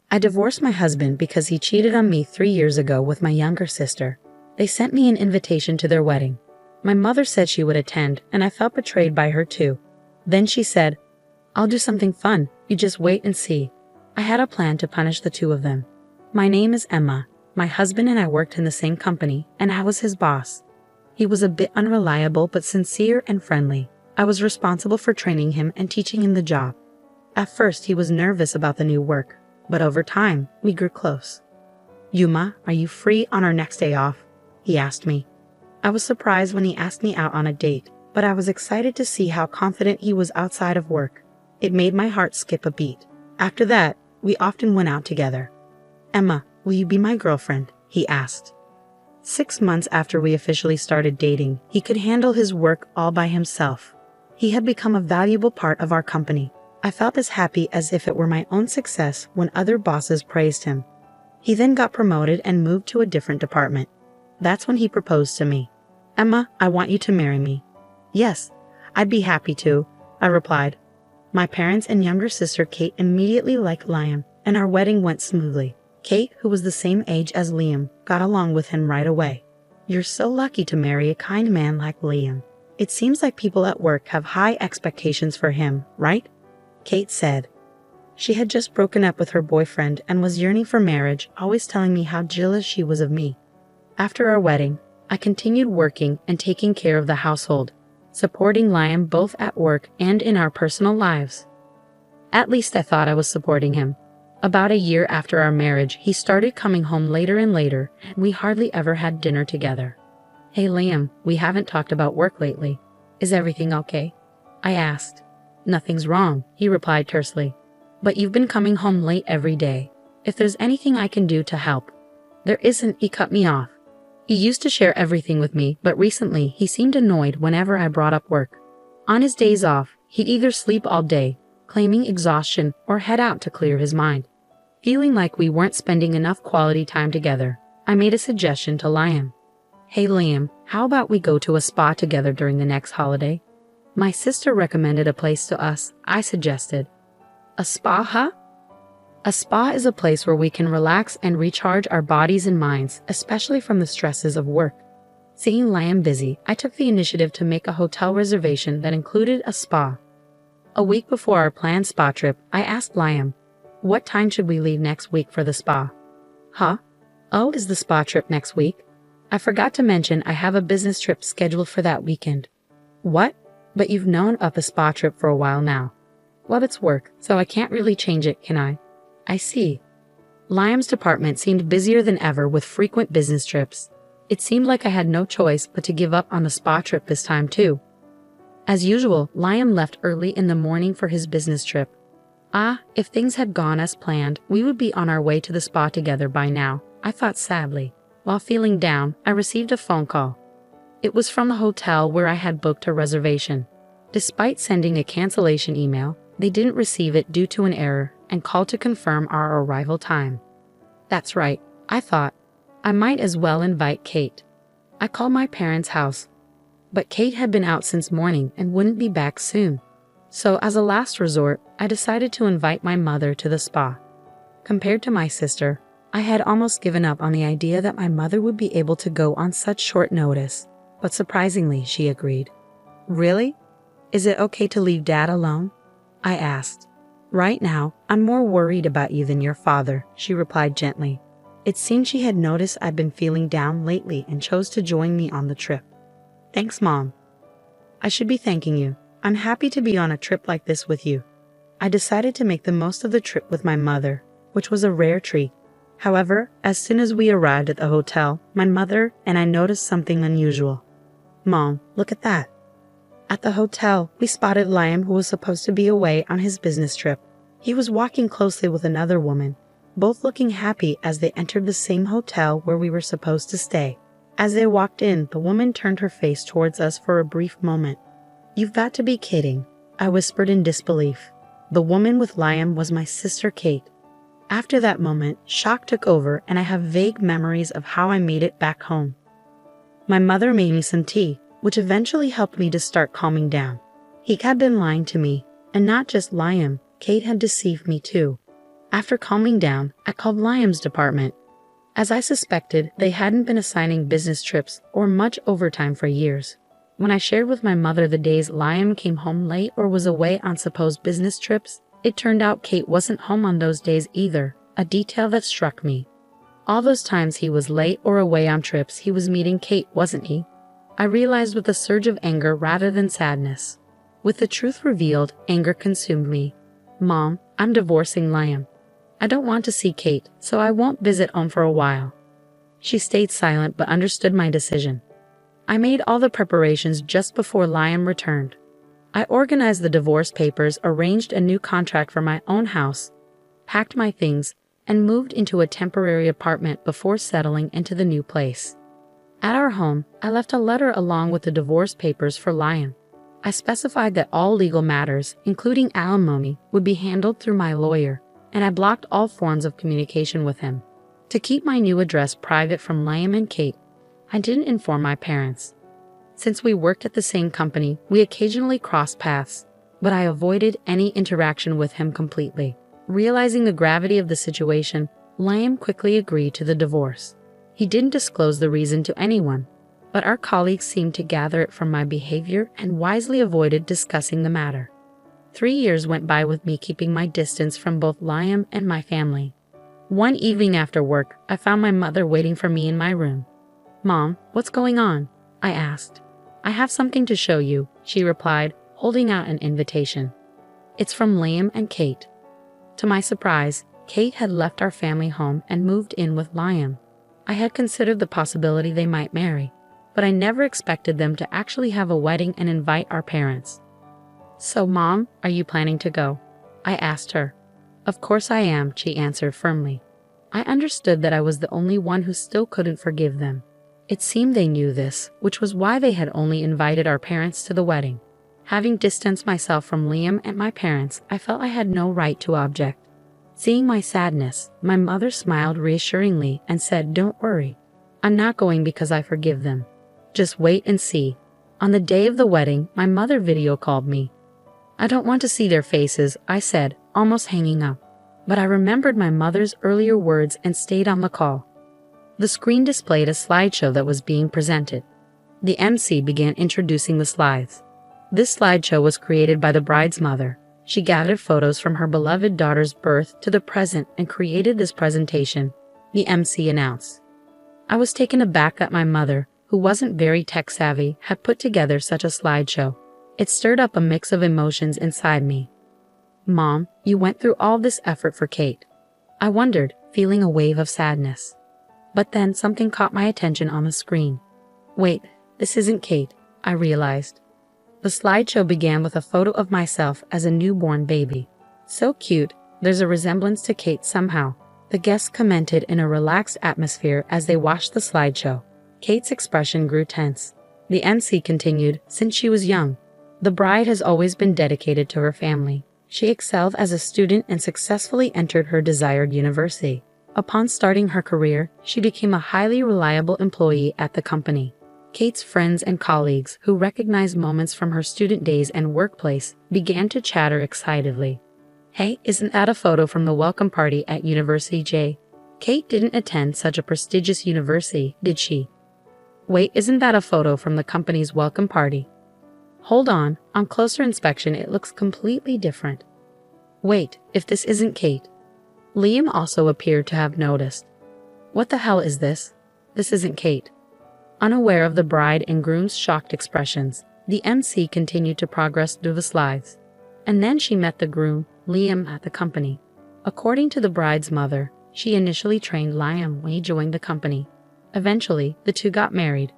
I divorced my husband because he cheated on me 3 years ago with my younger sister. They sent me an invitation to their wedding. My mother said she would attend, and I felt betrayed by her too. Then she said, "I'll do something fun, you just wait and see." I had a plan to punish the two of them. My name is Emma. My husband and I worked in the same company, and I was his boss. He was a bit unreliable but sincere and friendly. I was responsible for training him and teaching him the job. At first, he was nervous about the new work, but over time, we grew close. "Yuma, are you free on our next day off?" he asked me. I was surprised when he asked me out on a date, but I was excited to see how confident he was outside of work. It made my heart skip a beat. After that, we often went out together. "Emma, will you be my girlfriend?" he asked. 6 months after we officially started dating, he could handle his work all by himself. He had become a valuable part of our company. I felt as happy as if it were my own success when other bosses praised him. He then got promoted and moved to a different department. That's when he proposed to me. "Emma, I want you to marry me." "Yes, I'd be happy to," I replied. My parents and younger sister Kate immediately liked Liam, and our wedding went smoothly. Kate, who was the same age as Liam, got along with him right away. "You're so lucky to marry a kind man like Liam. It seems like people at work have high expectations for him, right?" Kate said. She had just broken up with her boyfriend and was yearning for marriage, always telling me how jealous she was of me. After our wedding, I continued working and taking care of the household, supporting Liam both at work and in our personal lives. At least I thought I was supporting him. About a year after our marriage, he started coming home later and later, and we hardly ever had dinner together. "Hey Liam, we haven't talked about work lately. Is everything okay?" I asked. "Nothing's wrong," he replied tersely. "But you've been coming home late every day. If there's anything I can do to help." "There isn't," he cut me off. He used to share everything with me, but recently he seemed annoyed whenever I brought up work. On his days off, he'd either sleep all day, claiming exhaustion, or head out to clear his mind. Feeling like we weren't spending enough quality time together, I made a suggestion to Liam. "Hey Liam, how about we go to a spa together during the next holiday?" My sister recommended a place to us. I suggested. "A spa, huh?" A spa is a place where we can relax and recharge our bodies and minds, especially from the stresses of work. Seeing Liam busy, I took the initiative to make a hotel reservation that included a spa. A week before our planned spa trip, I asked Liam, "What time should we leave next week for the spa?" "Huh? Oh, is the spa trip next week? I forgot to mention I have a business trip scheduled for that weekend." "What? But you've known of a spa trip for a while now." "Well, it's work, so I can't really change it, can I?" "I see." Liam's department seemed busier than ever with frequent business trips. It seemed like I had no choice but to give up on the spa trip this time too. As usual, Liam left early in the morning for his business trip. If things had gone as planned, we would be on our way to the spa together by now, I thought sadly. While feeling down, I received a phone call. It was from the hotel where I had booked a reservation. Despite sending a cancellation email, they didn't receive it due to an error and called to confirm our arrival time. That's right, I thought. I might as well invite Kate. I called my parents' house, but Kate had been out since morning and wouldn't be back soon. So as a last resort, I decided to invite my mother to the spa. Compared to my sister, I had almost given up on the idea that my mother would be able to go on such short notice, but surprisingly, she agreed. "Really? Is it okay to leave Dad alone?" I asked. "Right now, I'm more worried about you than your father," she replied gently. It seemed she had noticed I'd been feeling down lately and chose to join me on the trip. "Thanks, Mom." "I should be thanking you. I'm happy to be on a trip like this with you." I decided to make the most of the trip with my mother, which was a rare treat. However, as soon as we arrived at the hotel, my mother and I noticed something unusual. "Mom, look at that." At the hotel, we spotted Liam, who was supposed to be away on his business trip. He was walking closely with another woman, both looking happy as they entered the same hotel where we were supposed to stay. As they walked in, the woman turned her face towards us for a brief moment. "You've got to be kidding," I whispered in disbelief. The woman with Liam was my sister Kate. After that moment, shock took over and I have vague memories of how I made it back home. My mother made me some tea, which eventually helped me to start calming down. He had been lying to me, and not just Liam, Kate had deceived me too. After calming down, I called Liam's department. As I suspected, they hadn't been assigning business trips or much overtime for years. When I shared with my mother the days Liam came home late or was away on supposed business trips, it turned out Kate wasn't home on those days either, a detail that struck me. All those times he was late or away on trips, he was meeting Kate, wasn't he? I realized with a surge of anger rather than sadness. With the truth revealed, anger consumed me. Mom, I'm divorcing Liam. I don't want to see Kate, so I won't visit home for a while. She stayed silent but understood my decision. I made all the preparations just before Liam returned. I organized the divorce papers, arranged a new contract for my own house, packed my things, and moved into a temporary apartment before settling into the new place. At our home, I left a letter along with the divorce papers for Liam. I specified that all legal matters, including alimony, would be handled through my lawyer, and I blocked all forms of communication with him. To keep my new address private from Liam and Kate, I didn't inform my parents. Since we worked at the same company, we occasionally crossed paths, but I avoided any interaction with him completely. Realizing the gravity of the situation, Liam quickly agreed to the divorce. He didn't disclose the reason to anyone, but our colleagues seemed to gather it from my behavior and wisely avoided discussing the matter. 3 years went by with me keeping my distance from both Liam and my family. One evening after work, I found my mother waiting for me in my room. "Mom, what's going on?" I asked. "I have something to show you," she replied, holding out an invitation. "It's from Liam and Kate." To my surprise, Kate had left our family home and moved in with Liam. I had considered the possibility they might marry, but I never expected them to actually have a wedding and invite our parents. "So, Mom, are you planning to go?" I asked her. "Of course I am," she answered firmly. I understood that I was the only one who still couldn't forgive them. It seemed they knew this, which was why they had only invited our parents to the wedding. Having distanced myself from Liam and my parents, I felt I had no right to object. Seeing my sadness, my mother smiled reassuringly and said, "Don't worry. I'm not going because I forgive them. Just wait and see." On the day of the wedding, my mother video called me. "I don't want to see their faces," I said, almost hanging up. But I remembered my mother's earlier words and stayed on the call. The screen displayed a slideshow that was being presented. The MC began introducing the slides. This slideshow was created by the bride's mother. She gathered photos from her beloved daughter's birth to the present and created this presentation, the MC announced. I was taken aback that my mother, who wasn't very tech-savvy, had put together such a slideshow. It stirred up a mix of emotions inside me. "Mom, you went through all this effort for Kate." I wondered, feeling a wave of sadness. But then something caught my attention on the screen. "Wait, this isn't Kate," I realized. The slideshow began with a photo of myself as a newborn baby. "So cute, there's a resemblance to Kate somehow," the guests commented in a relaxed atmosphere as they watched the slideshow. Kate's expression grew tense. The MC continued, "Since she was young, the bride has always been dedicated to her family. She excelled as a student and successfully entered her desired university. Upon starting her career, she became a highly reliable employee at the company." Kate's friends and colleagues, who recognized moments from her student days and workplace, began to chatter excitedly. "Hey, isn't that a photo from the welcome party at University J? Kate didn't attend such a prestigious university, did she? Wait, isn't that a photo from the company's welcome party? Hold on closer inspection it looks completely different. Wait, if this isn't Kate." Liam also appeared to have noticed. "What the hell is this? This isn't Kate." Unaware of the bride and groom's shocked expressions, the MC continued to progress through the slides. And then she met the groom, Liam, at the company. According to the bride's mother, she initially trained Liam when he joined the company. Eventually, the two got married.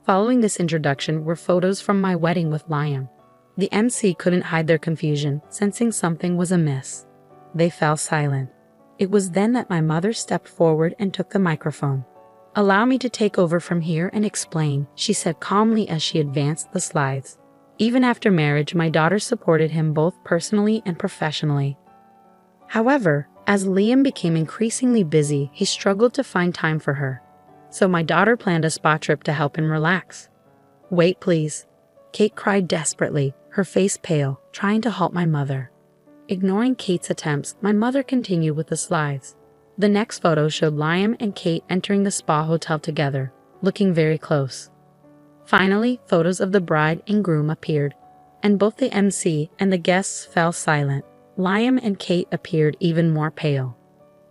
Following this introduction were photos from my wedding with Liam. The MC couldn't hide their confusion, sensing something was amiss. They fell silent. It was then that my mother stepped forward and took the microphone. "Allow me to take over from here and explain," she said calmly as she advanced the slides. "Even after marriage, my daughter supported him both personally and professionally. However, as Liam became increasingly busy, he struggled to find time for her. So my daughter planned a spa trip to help him relax." "Wait, please." Kate cried desperately, her face pale, trying to halt my mother. Ignoring Kate's attempts, my mother continued with the slides. The next photo showed Liam and Kate entering the spa hotel together, looking very close. Finally, photos of the bride and groom appeared, and both the MC and the guests fell silent. Liam and Kate appeared even more pale.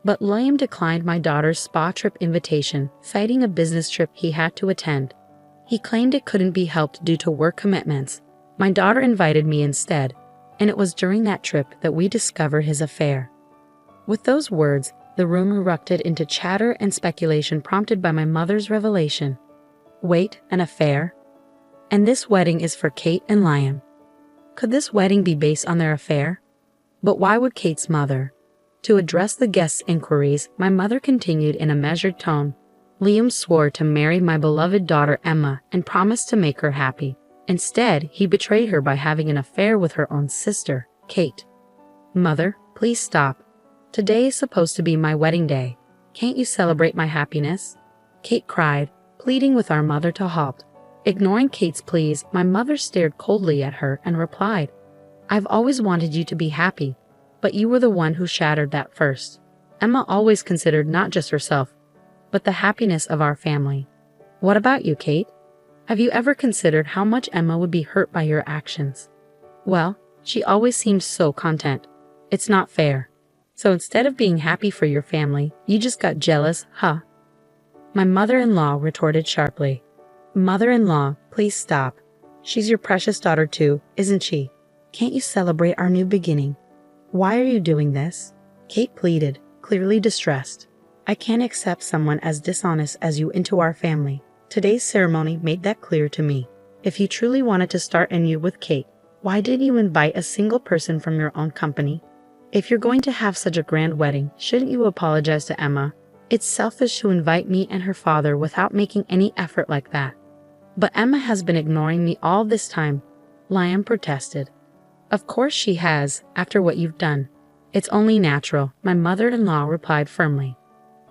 But Liam declined my daughter's spa trip invitation, citing a business trip he had to attend. He claimed it couldn't be helped due to work commitments. My daughter invited me instead, and it was during that trip that we discovered his affair. With those words, the room erupted into chatter and speculation prompted by my mother's revelation. Wait, an affair? And this wedding is for Kate and Liam. Could this wedding be based on their affair? But why would Kate's mother? To address the guests' inquiries, my mother continued in a measured tone. Liam swore to marry my beloved daughter Emma and promised to make her happy. Instead, he betrayed her by having an affair with her own sister, Kate. Mother, please stop. Today is supposed to be my wedding day. Can't you celebrate my happiness? Kate cried, pleading with our mother to halt. Ignoring Kate's pleas, my mother stared coldly at her and replied, I've always wanted you to be happy, but you were the one who shattered that first. Emma always considered not just herself, but the happiness of our family. What about you, Kate? Have you ever considered how much Emma would be hurt by your actions? Well, she always seemed so content. It's not fair. So instead of being happy for your family, you just got jealous, huh? My mother-in-law retorted sharply. Mother-in-law, please stop. She's your precious daughter too, isn't she? Can't you celebrate our new beginning? Why are you doing this? Kate pleaded, clearly distressed. I can't accept someone as dishonest as you into our family. Today's ceremony made that clear to me. If you truly wanted to start anew with Kate, why didn't you invite a single person from your own company? If you're going to have such a grand wedding, shouldn't you apologize to Emma? It's selfish to invite me and her father without making any effort like that. But Emma has been ignoring me all this time, Liam protested. Of course she has, after what you've done. It's only natural, my mother-in-law replied firmly.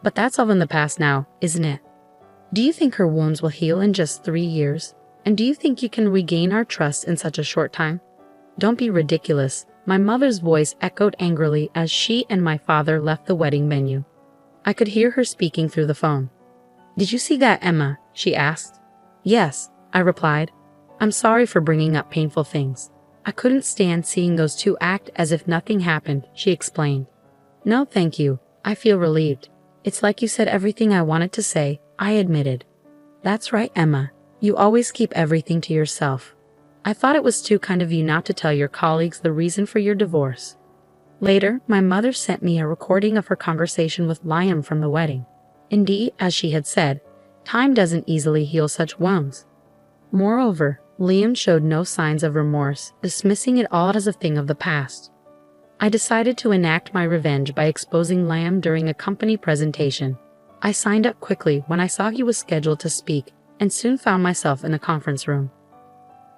But that's all in the past now, isn't it? Do you think her wounds will heal in just 3 years? And do you think you can regain our trust in such a short time? Don't be ridiculous. My mother's voice echoed angrily as she and my father left the wedding venue. I could hear her speaking through the phone. Did you see that, Emma? She asked. Yes, I replied. I'm sorry for bringing up painful things. I couldn't stand seeing those two act as if nothing happened, she explained. No, thank you. I feel relieved. It's like you said everything I wanted to say, I admitted. That's right, Emma. You always keep everything to yourself. I thought it was too kind of you not to tell your colleagues the reason for your divorce. Later, my mother sent me a recording of her conversation with Liam from the wedding. Indeed, as she had said, time doesn't easily heal such wounds. Moreover, Liam showed no signs of remorse, dismissing it all as a thing of the past. I decided to enact my revenge by exposing Liam during a company presentation. I signed up quickly when I saw he was scheduled to speak and soon found myself in a conference room.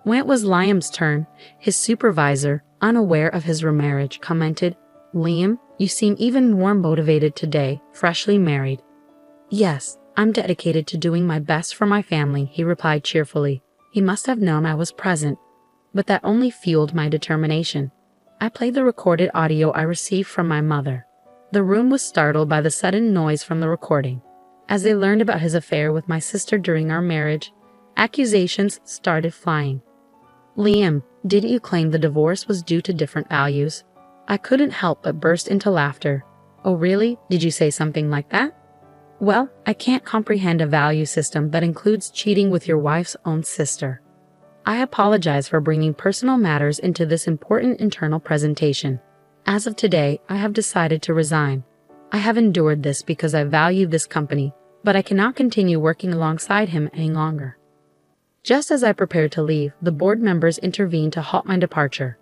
When it was Liam's turn, his supervisor, unaware of his remarriage, commented, Liam, you seem even more motivated today, freshly married. Yes, I'm dedicated to doing my best for my family, he replied cheerfully. He must have known I was present, but that only fueled my determination. I played the recorded audio I received from my mother. The room was startled by the sudden noise from the recording. As they learned about his affair with my sister during our marriage, accusations started flying. Liam, didn't you claim the divorce was due to different values? I couldn't help but burst into laughter. Oh really? Did you say something like that? Well, I can't comprehend a value system that includes cheating with your wife's own sister. I apologize for bringing personal matters into this important internal presentation. As of today, I have decided to resign. I have endured this because I value this company, but I cannot continue working alongside him any longer. Just as I prepared to leave, the board members intervened to halt my departure.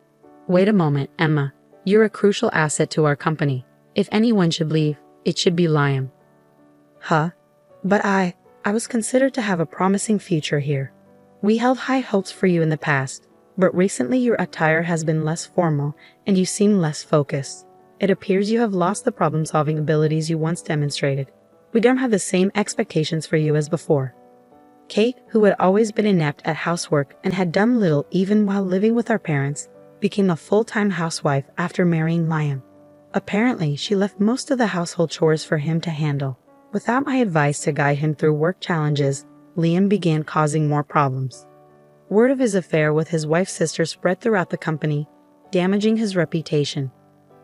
Wait a moment, Emma. You're a crucial asset to our company. If anyone should leave, it should be Liam. Huh? But I was considered to have a promising future here. We held high hopes for you in the past, but recently your attire has been less formal and you seem less focused. It appears you have lost the problem-solving abilities you once demonstrated. We don't have the same expectations for you as before. Kate, who had always been inept at housework and had done little even while living with our parents, became a full-time housewife after marrying Liam. Apparently, she left most of the household chores for him to handle. Without my advice to guide him through work challenges, Liam began causing more problems. Word of his affair with his wife's sister spread throughout the company, damaging his reputation.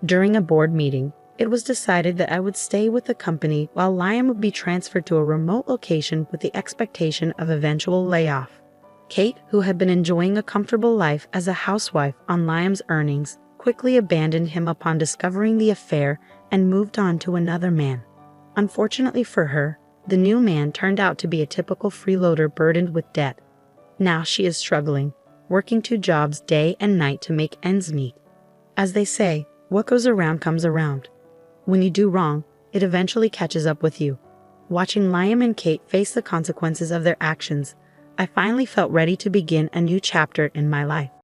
During a board meeting, it was decided that I would stay with the company while Liam would be transferred to a remote location with the expectation of eventual layoff. Kate, who had been enjoying a comfortable life as a housewife on Liam's earnings, quickly abandoned him upon discovering the affair and moved on to another man. Unfortunately for her, the new man turned out to be a typical freeloader burdened with debt. Now she is struggling, working 2 jobs day and night to make ends meet. As they say, what goes around comes around. When you do wrong, it eventually catches up with you. Watching Liam and Kate face the consequences of their actions, I finally felt ready to begin a new chapter in my life.